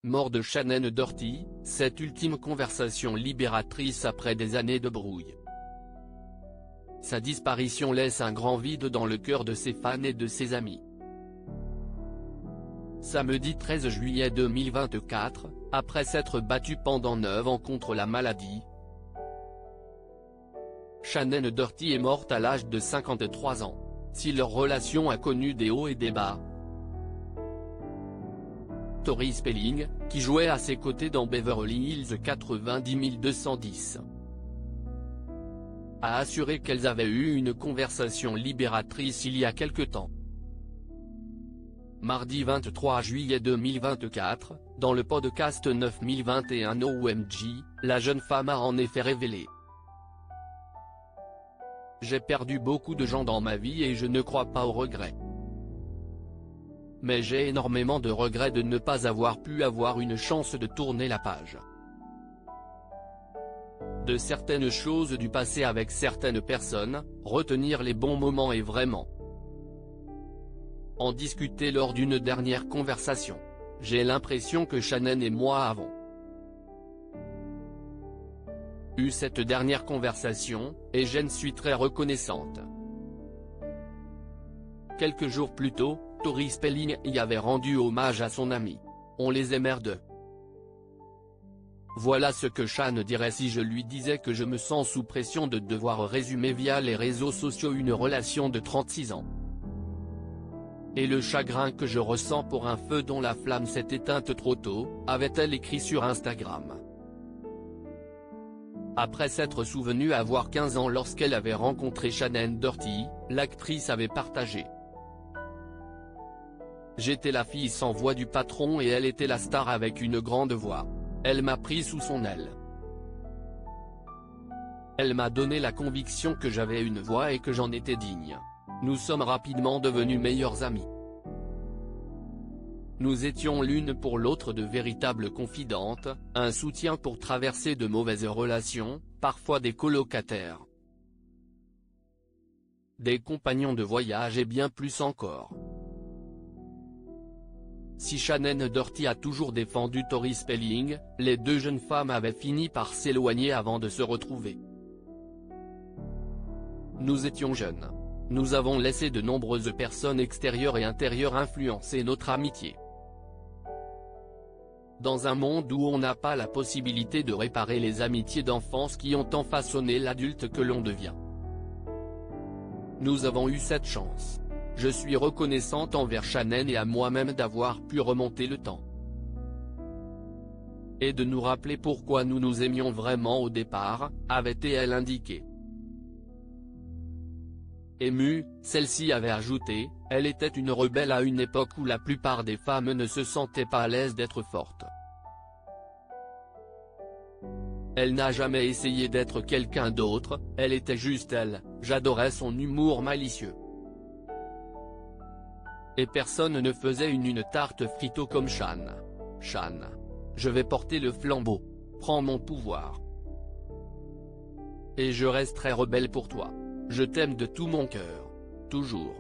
Mort de Shannon Doherty, cette ultime conversation libératrice après des années de brouille. Sa disparition laisse un grand vide dans le cœur de ses fans et de ses amis. Samedi 13 juillet 2024, après s'être battu pendant 9 ans contre la maladie, Shannon Doherty est morte à l'âge de 53 ans. Si leur relation a connu des hauts et des bas, Tori Spelling, qui jouait à ses côtés dans Beverly Hills 90210, a assuré qu'elles avaient eu une conversation libératrice il y a quelque temps. Mardi 23 juillet 2024, dans le podcast 9021 OMG, la jeune femme a en effet révélé: « J'ai perdu beaucoup de gens dans ma vie et je ne crois pas au regret. Mais j'ai énormément de regrets de ne pas avoir pu avoir une chance de tourner la page de certaines choses du passé avec certaines personnes, retenir les bons moments et vraiment en discuter lors d'une dernière conversation. J'ai l'impression que Shannon et moi avons eu cette dernière conversation, et je ne suis très reconnaissante. » Quelques jours plus tôt, Tori Spelling y avait rendu hommage à son ami. On les aimait deux. Voilà ce que Shan dirait si je lui disais que je me sens sous pression de devoir résumer via les réseaux sociaux une relation de 36 ans. Et le chagrin que je ressens pour un feu dont la flamme s'est éteinte trop tôt, avait-elle écrit sur Instagram. Après s'être souvenue avoir 15 ans lorsqu'elle avait rencontré Shannon Doherty, l'actrice avait partagé: « J'étais la fille sans voix du patron et elle était la star avec une grande voix. Elle m'a pris sous son aile. Elle m'a donné la conviction que j'avais une voix et que j'en étais digne. Nous sommes rapidement devenus meilleures amies. Nous étions l'une pour l'autre de véritables confidentes, un soutien pour traverser de mauvaises relations, parfois des colocataires, des compagnons de voyage et bien plus encore. » Si Shannon Doherty a toujours défendu Tori Spelling, les deux jeunes femmes avaient fini par s'éloigner avant de se retrouver. « Nous étions jeunes. Nous avons laissé de nombreuses personnes extérieures et intérieures influencer notre amitié. Dans un monde où on n'a pas la possibilité de réparer les amitiés d'enfance qui ont tant façonné l'adulte que l'on devient. Nous avons eu cette chance. Je suis reconnaissante envers Shannon et à moi-même d'avoir pu remonter le temps. Et de nous rappeler pourquoi nous nous aimions vraiment au départ, » avait-elle indiqué. Émue, celle-ci avait ajouté: « Elle était une rebelle à une époque où la plupart des femmes ne se sentaient pas à l'aise d'être fortes. Elle n'a jamais essayé d'être quelqu'un d'autre, elle était juste elle, j'adorais son humour malicieux. Et personne ne faisait une tarte frito comme Shan. Shan. Je vais porter le flambeau. Prends mon pouvoir. Et je resterai rebelle pour toi. Je t'aime de tout mon cœur. Toujours. »